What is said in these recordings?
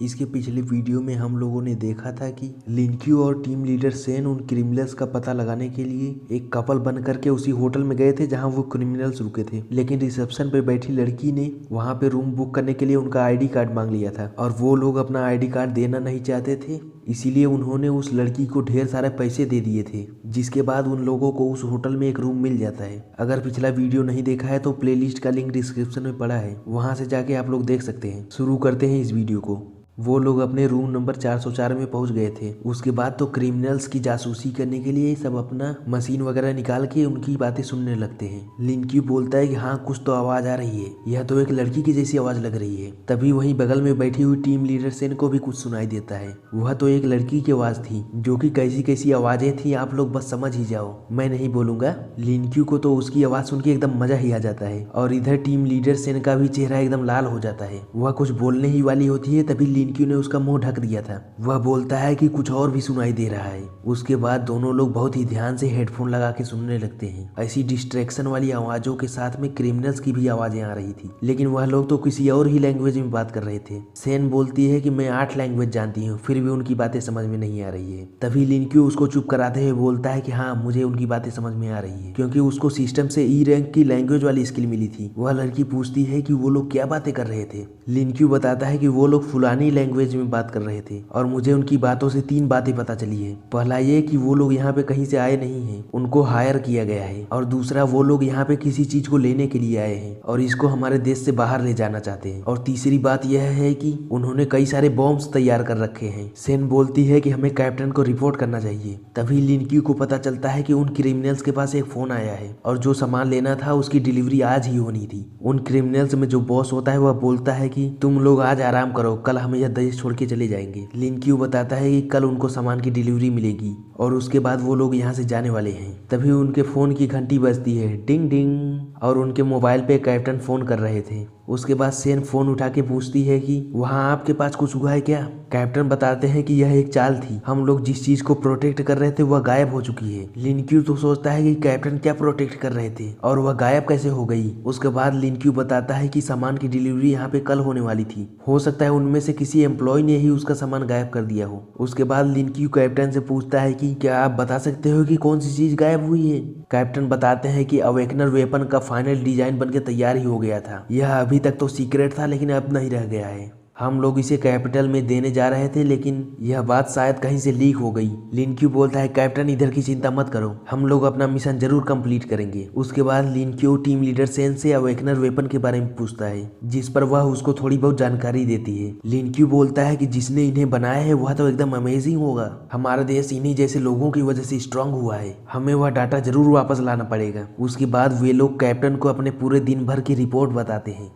इसके पिछले वीडियो में हम लोगों ने देखा था कि लिनक्यू और टीम लीडर सेन उन क्रिमिनल्स का पता लगाने के लिए एक कपल बन करके उसी होटल में गए थे जहां वो क्रिमिनल्स रुके थे। लेकिन रिसेप्शन पे बैठी लड़की ने वहां पे रूम बुक करने के लिए उनका आईडी कार्ड मांग लिया था और वो लोग अपना आईडी कार्ड देना नहीं चाहते थे, इसीलिए उन्होंने उस लड़की को ढेर सारे पैसे दे दिए थे, जिसके बाद उन लोगों को उस होटल में एक रूम मिल जाता है। अगर पिछला वीडियो नहीं देखा है तो प्लेलिस्ट का लिंक डिस्क्रिप्शन में पड़ा है, वहां से जाके आप लोग देख सकते हैं। शुरू करते हैं इस वीडियो को। वो लोग अपने रूम नंबर 404 में पहुंच गए थे। उसके बाद तो क्रिमिनल्स की जासूसी करने के लिए सब अपना मशीन वगैरह निकाल के उनकी बातें सुनने लगते हैं। लिनक्यू बोलता है कि हाँ, कुछ तो आवाज आ रही है, यह तो एक लड़की की जैसी आवाज लग रही है। तभी वहीं बगल में बैठी हुई टीम लीडर सेन को भी कुछ सुनाई देता है। वह तो एक लड़की की आवाज थी, जो कि कैसी कैसी आवाजें थी आप लोग बस समझ ही जाओ, मैं नहीं बोलूंगा। लिनक्यू को तो उसकी आवाज सुन के एकदम मजा ही आ जाता है और इधर टीम लीडर सेन का भी चेहरा एकदम लाल हो जाता है। वह कुछ बोलने ही वाली होती है, तभी लिनक्यू ने उसका मुंह ढक दिया था। वह बोलता है कि कुछ और भी सुनाई दे रहा है। उसके बाद दोनों लोग बहुत ही ध्यान से हेडफोन लगा के सुनने लगते हैं। ऐसी डिस्ट्रैक्शन वाली आवाजों के साथ में क्रिमिनल्स की भी आवाजें आ रही थी, लेकिन वह लोग तो किसी और ही लैंग्वेज में बात कर रहे थे। सेन बोलती है कि मैं 8 लैंग्वेज जानती हूँ, फिर भी उनकी बातें समझ में नहीं आ रही है। तभी लिनक्यू उसको चुप कराते हुए बोलता है कि हाँ, मुझे उनकी बातें समझ में आ रही है, क्योंकि उसको सिस्टम से ई रैंक की लैंग्वेज वाली स्किल मिली थी। वह लड़की पूछती है कि वो लोग क्या बातें कर रहे थे। लिनक्यू बताता है कि वो लोग फुलानी लैंग्वेज में बात कर रहे थे और मुझे उनकी बातों से 3 बातें पता चली है। पहला ये कि वो लोग यहाँ पे कहीं से आए नहीं हैं, उनको हायर किया गया है। और दूसरा, वो लोग यहाँ पे किसी चीज को लेने के लिए आए हैं और इसको हमारे देश से बाहर ले जाना चाहते हैं। और तीसरी बात यह है कि उन्होंने कई सारे बॉम्ब्स तैयार कर रखे हैं। सेन बोलती है कि हमें कैप्टन को रिपोर्ट करना चाहिए। तभी लिनक्यू को पता चलता है कि उन क्रिमिनल्स के पास एक फोन आया है और जो सामान लेना था उसकी डिलीवरी आज ही होनी थी। उन क्रिमिनल्स में जो बॉस होता है वह बोलता है कि तुम लोग आज आराम करो, कल हम यह देश छोड़ के चले जाएंगे। लिनक्यू बताता है कि कल उनको सामान की डिलीवरी मिलेगी और उसके बाद वो लोग यहाँ से जाने वाले हैं। तभी उनके फोन की घंटी बजती है, डिंग डिंग, और उनके मोबाइल पे कैप्टन फोन कर रहे थे। उसके बाद सेन फोन उठा के पूछती है कि वहाँ आपके पास कुछ हुआ है क्या। कैप्टन बताते हैं कि यह एक चाल थी, हम लोग जिस चीज को प्रोटेक्ट कर रहे थे वह गायब हो चुकी है। लिनक्यू तो सोचता है कि कैप्टन क्या प्रोटेक्ट कर रहे थे और वह गायब कैसे हो गई। उसके बाद लिनक्यू बताता है कि सामान की डिलीवरी यहाँ पे कल होने वाली थी, हो सकता है उनमें से किसी एम्प्लॉय ने ही उसका सामान गायब कर दिया हो। उसके बाद लिनक्यू कैप्टन से पूछता है कि क्या आप बता सकते हो कि कौन सी चीज गायब हुई है। कैप्टन बताते हैं कि अवेकनर वेपन का फाइनल डिजाइन बनके तैयार ही हो गया था। यह अभी तक तो सीक्रेट था, लेकिन अब नहीं रह गया है। हम लोग इसे कैपिटल में देने जा रहे थे, लेकिन यह बात शायद कहीं से लीक हो गई। लिनक्यू बोलता है कैप्टन इधर की चिंता मत करो, हम लोग अपना मिशन जरूर कंप्लीट करेंगे। उसके बाद लिनक्यू टीम लीडर सेन से अवेकनर वेपन के बारे में पूछता है, जिस पर वह उसको थोड़ी बहुत जानकारी देती है। लिनक्यू बोलता है कि जिसने इन्हें बनाया है वह तो एकदम अमेजिंग होगा, हमारा देश इन्हीं जैसे लोगों की वजह से स्ट्रांग हुआ है, हमें वह डाटा जरूर वापस लाना पड़ेगा। उसके बाद वे लोग कैप्टन को अपने पूरे दिन भर की रिपोर्ट बताते हैं।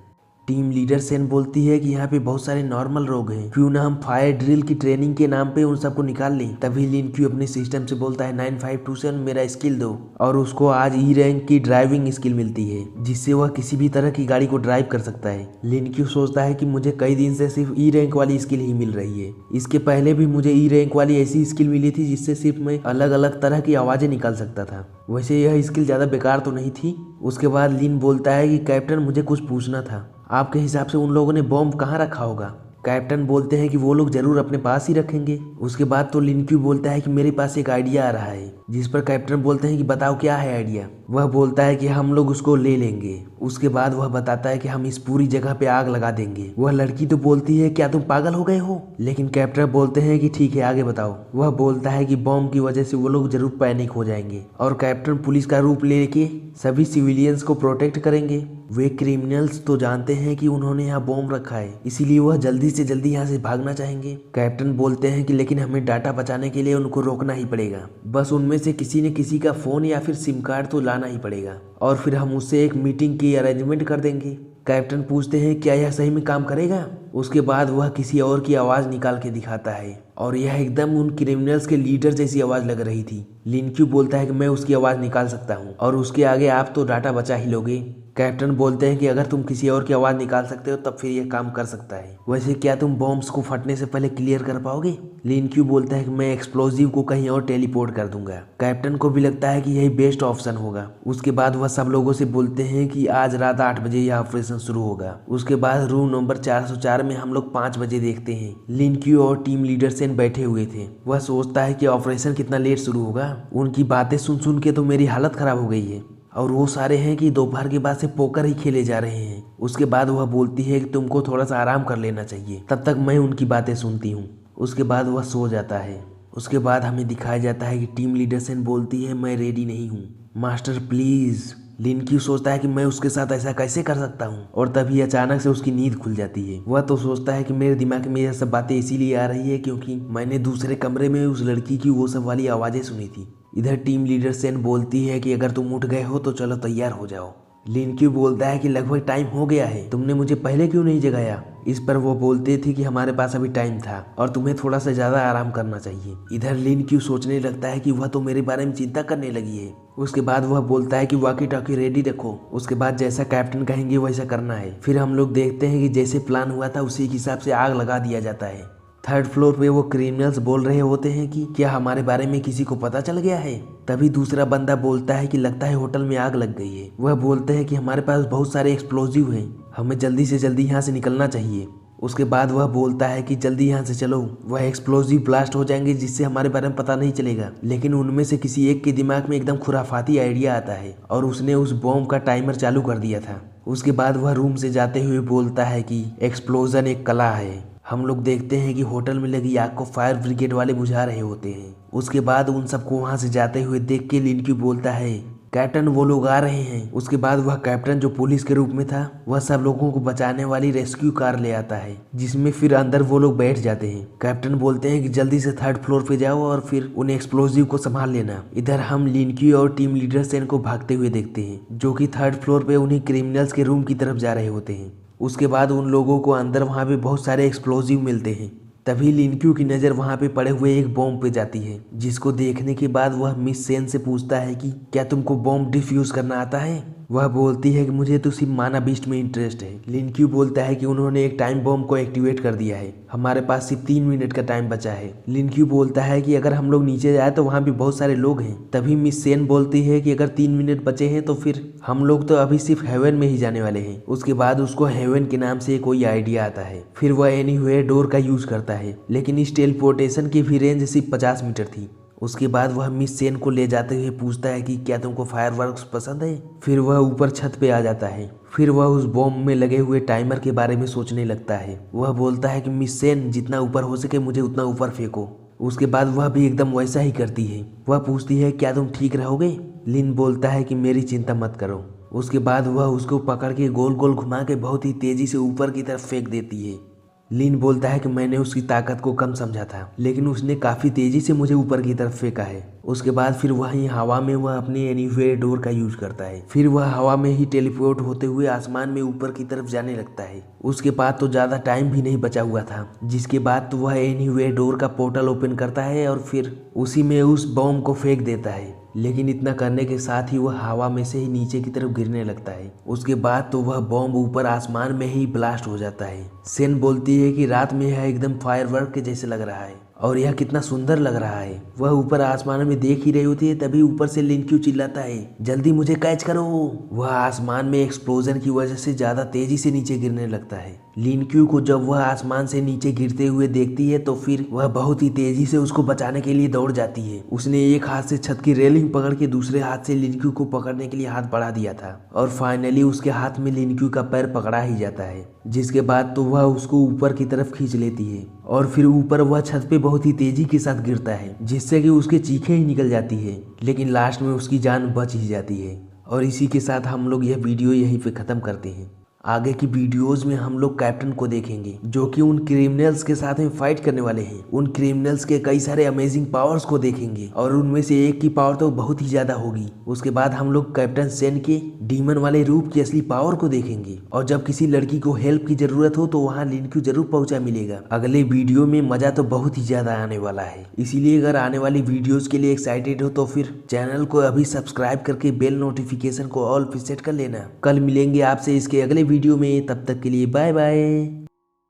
टीम लीडर सेन बोलती है कि यहाँ पे बहुत सारे नॉर्मल लोग हैं, क्यों ना हम फायर ड्रिल की ट्रेनिंग के नाम पे उन सबको निकाल लें। तभी लिनक्यू अपने सिस्टम से बोलता है 9527 मेरा स्किल दो, और उसको आज ई रैंक की ड्राइविंग स्किल मिलती है, जिससे वह किसी भी तरह की गाड़ी को ड्राइव कर सकता है। लिनक्यू सोचता है कि मुझे कई दिन से सिर्फ ई रैंक वाली स्किल ही मिल रही है, इसके पहले भी मुझे ई रैंक वाली ऐसी स्किल मिली थी जिससे सिर्फ मैं अलग अलग तरह की आवाजें निकाल सकता था। वैसे यह स्किल ज्यादा बेकार तो नहीं थी। उसके बाद लिन बोलता है कि कैप्टन मुझे कुछ पूछना था, आपके हिसाब से उन लोगों ने बॉम्ब कहाँ रखा होगा। कैप्टन बोलते हैं कि वो लोग जरूर अपने पास ही रखेंगे। उसके बाद तो लिनक्यू बोलता है कि मेरे पास एक आइडिया आ रहा है, जिस पर कैप्टन बोलते हैं कि बताओ क्या है आइडिया। वह बोलता है कि हम लोग उसको ले लेंगे। उसके बाद वह बताता है कि हम इस पूरी जगह पे आग लगा देंगे। वह लड़की तो बोलती है क्या तुम पागल हो गए हो, लेकिन कैप्टन बोलते हैं कि ठीक है आगे बताओ। वह बोलता है कि बॉम्ब की वजह से वो लोग जरूर पैनिक हो जाएंगे और कैप्टन पुलिस का रूप लेके सभी सिविलियंस को प्रोटेक्ट करेंगे। वे क्रिमिनल्स तो जानते हैं कि उन्होंने यहाँ बॉम्ब रखा है, इसीलिए वह जल्दी से जल्दी यहाँ से भागना चाहेंगे। कैप्टन बोलते हैं कि लेकिन हमें डाटा बचाने के लिए उनको रोकना ही पड़ेगा, बस उनमें से किसी न किसी का फोन या फिर सिम कार्ड तो लाना ही पड़ेगा और फिर हम उससे एक मीटिंग की अरेंजमेंट कर देंगे। कैप्टन पूछते हैं क्या यह सही में काम करेगा। उसके बाद वह किसी और की आवाज निकाल के दिखाता है और यह एकदम उन क्रिमिनल्स के लीडर जैसी आवाज लग रही थी। लिनक्यू बोलता है कि मैं उसकी आवाज निकाल सकता हूँ और उसके आगे आप तो डाटा बचा ही लोगे। कैप्टन बोलते हैं कि अगर तुम किसी और की आवाज़ निकाल सकते हो तब फिर यह काम कर सकता है। वैसे क्या तुम बॉम्ब्स को फटने से पहले क्लियर कर पाओगे? लिन क्यू बोलता है कि मैं एक्सप्लोजिव को कहीं और टेलीपोर्ट कर दूंगा। कैप्टन को भी लगता है कि यही बेस्ट ऑप्शन होगा। उसके बाद वह सब लोगों से बोलते हैं कि आज रात 8 बजे यह ऑपरेशन शुरू होगा। उसके बाद रूम नंबर 404 में हम लोग 5 बजे देखते हैं लिन क्यू और टीम लीडर सेन बैठे हुए थे। वह सोचता है कि ऑपरेशन कितना लेट शुरू होगा। उनकी बातें सुन सुन के तो मेरी हालत खराब हो गई है। और वो सारे हैं कि दोपहर के बाद से पोकर ही खेले जा रहे हैं। उसके बाद वह बोलती है कि तुमको थोड़ा सा आराम कर लेना चाहिए। तब तक मैं उनकी बातें सुनती हूँ। उसके बाद वह सो जाता है। उसके बाद हमें दिखाया जाता है कि टीम लीडर सेन बोलती है मैं रेडी नहीं हूँ मास्टर प्लीज। लिन क्यू सोचता है कि मैं उसके साथ ऐसा कैसे कर सकता हूँ और तभी अचानक से उसकी नींद खुल जाती है। वह तो सोचता है कि मेरे दिमाग में यह सब बातें इसीलिए आ रही है क्योंकि मैंने दूसरे कमरे में उस लड़की की वो सब वाली आवाज़ें सुनी थी। इधर टीम लीडर सेन बोलती है कि अगर तुम उठ गए हो तो चलो तैयार हो जाओ। लिन क्यू बोलता है कि लगभग टाइम हो गया है, तुमने मुझे पहले क्यों नहीं जगाया? इस पर वो बोलते थे कि हमारे पास अभी टाइम था और तुम्हें थोड़ा सा ज्यादा आराम करना चाहिए। इधर लिन क्यू सोचने लगता है कि वह तो मेरे बारे में चिंता करने लगी है। उसके बाद वह बोलता है कि वॉकी टॉकी रेडी रखो। उसके बाद जैसा कैप्टन कहेंगे वैसा करना है। फिर हम लोग देखते हैं कि जैसे प्लान हुआ था उसी के हिसाब से आग लगा दिया जाता है। 3rd फ्लोर पे वो क्रिमिनल्स बोल रहे होते हैं कि क्या हमारे बारे में किसी को पता चल गया है? तभी दूसरा बंदा बोलता है कि लगता है होटल में आग लग गई है। वह बोलते हैं कि हमारे पास बहुत सारे एक्सप्लोजिव हैं, हमें जल्दी से जल्दी यहाँ से निकलना चाहिए। उसके बाद वह बोलता है कि जल्दी यहाँ से चलो, वह एक्सप्लोजिव ब्लास्ट हो जाएंगे जिससे हमारे बारे में पता नहीं चलेगा। लेकिन उनमें से किसी एक के दिमाग में एकदम खुराफाती आइडिया आता है और उसने उस बॉम्ब का टाइमर चालू कर दिया था। उसके बाद वह रूम से जाते हुए बोलता है कि एक्सप्लोजन एक कला है। हम लोग देखते हैं कि होटल में लगी आग को फायर ब्रिगेड वाले बुझा रहे होते हैं। उसके बाद उन सबको वहां से जाते हुए देख के लिन क्यू बोलता है कैप्टन वो लोग आ रहे हैं। उसके बाद वह कैप्टन जो पुलिस के रूप में था वह सब लोगों को बचाने वाली रेस्क्यू कार ले आता है जिसमें फिर अंदर वो लोग बैठ जाते हैं। कैप्टन बोलते हैं कि जल्दी से 3rd फ्लोर पे जाओ और फिर उन एक्सप्लोजिव को संभाल लेना। इधर हम लिन क्यू और टीम लीडर सेन को भागते हुए देखते हैं जो कि 3rd फ्लोर पे उन्हीं क्रिमिनल्स के रूम की तरफ जा रहे होते हैं। उसके बाद उन लोगों को अंदर वहाँ पे बहुत सारे एक्सप्लोजिव मिलते हैं। तभी लिन क्यू की नज़र वहाँ पे पड़े हुए एक बॉम्ब पे जाती है जिसको देखने के बाद वह मिस सेन से पूछता है कि क्या तुमको बॉम्ब डिफ्यूज करना आता है? वह बोलती है कि मुझे तो सिर्फ माना बीस्ट में इंटरेस्ट है। लिन क्यू बोलता है कि उन्होंने एक टाइम बॉम्ब को एक्टिवेट कर दिया है, हमारे पास सिर्फ 3 मिनट का टाइम बचा है। लिन क्यू बोलता है कि अगर हम लोग नीचे जाए तो वहाँ भी बहुत सारे लोग हैं। तभी मिस सेन बोलती है कि अगर 3 मिनट बचे हैं तो फिर हम लोग तो अभी सिर्फ हेवन में ही जाने वाले हैं। उसके बाद उसको हेवन के नाम से कोई आइडिया आता है। फिर वह एनीवेयर डोर का यूज करता है लेकिन इस टेलीपोर्टेशन की भी रेंज सिर्फ 50 मीटर थी। उसके बाद वह मिस सेन को ले जाते हुए पूछता है कि क्या तुमको फायरवर्क्स पसंद है? फिर वह ऊपर छत पे आ जाता है। फिर वह उस बॉम्ब में लगे हुए टाइमर के बारे में सोचने लगता है। वह बोलता है कि मिस सेन जितना ऊपर हो सके मुझे उतना ऊपर फेंको। उसके बाद वह भी एकदम वैसा ही करती है। वह पूछती है क्या तुम ठीक रहोगे? लिन बोलता है कि मेरी चिंता मत करो। उसके बाद वह उसको पकड़ के गोल गोल घुमा के बहुत ही तेजी से ऊपर की तरफ फेंक देती है। लिन बोलता है कि मैंने उसकी ताकत को कम समझा था लेकिन उसने काफ़ी तेज़ी से मुझे ऊपर की तरफ फेंका है। उसके बाद फिर वहीं हवा में वह अपने एनीवेयर डोर का यूज करता है। फिर वह हवा में ही टेलीपोर्ट होते हुए आसमान में ऊपर की तरफ जाने लगता है। उसके बाद तो ज़्यादा टाइम भी नहीं बचा हुआ था जिसके बाद तो वह एनीवेयर डोर का पोर्टल ओपन करता है और फिर उसी में उस बॉम्ब को फेंक देता है। लेकिन इतना करने के साथ ही वह हवा में से ही नीचे की तरफ गिरने लगता है। उसके बाद तो वह बॉम्ब ऊपर आसमान में ही ब्लास्ट हो जाता है। सेन बोलती है कि रात में यह एकदम फायरवर्क के जैसे लग रहा है और यह कितना सुंदर लग रहा है। वह ऊपर आसमान में देख ही रही होती है तभी ऊपर से लिन क्यू चिल्लाता है जल्दी मुझे कैच करो। वह आसमान में एक्सप्लोजन की वजह से ज्यादा तेजी से नीचे गिरने लगता है। लिन क्यू को जब वह आसमान से नीचे गिरते हुए देखती है तो फिर वह बहुत ही तेजी से उसको बचाने के लिए दौड़ जाती है। उसने एक हाथ से छत की रेलिंग पकड़ के दूसरे हाथ से लिन क्यू को पकड़ने के लिए हाथ बढ़ा दिया था और फाइनली उसके हाथ में लिन क्यू का पैर पकड़ा ही जाता है जिसके बाद तो वह उसको ऊपर की तरफ खींच लेती है और फिर ऊपर वह छत पे बहुत ही तेजी के साथ गिरता है जिससे कि उसके चीखें ही निकल जाती है लेकिन लास्ट में उसकी जान बच ही जाती है। और इसी के साथ हम लोग यह वीडियो यहीं पे ख़त्म करते हैं। आगे की वीडियोज में हम लोग कैप्टन को देखेंगे जो कि उन क्रिमिनल्स के साथ में फाइट करने वाले हैं। उन क्रिमिनल्स के कई सारे अमेजिंग पावर्स को देखेंगे और उनमें से एक की पावर तो बहुत ही ज्यादा होगी। उसके बाद हम लोग कैप्टन सेन के डीमन वाले रूप की असली पावर को देखेंगे और जब किसी लड़की को हेल्प की जरूरत हो तो वहाँ लिनक्यू जरूर पहुंचा मिलेगा। अगले वीडियो में मजा तो बहुत ही ज्यादा आने वाला है, इसीलिए अगर आने वाली वीडियोस के लिए एक्साइटेड हो तो फिर चैनल को अभी सब्सक्राइब करके बेल नोटिफिकेशन को ऑल पे सेट कर लेना। कल मिलेंगे आपसे इसके अगले वीडियो में, तब तक के लिए बाय बाय।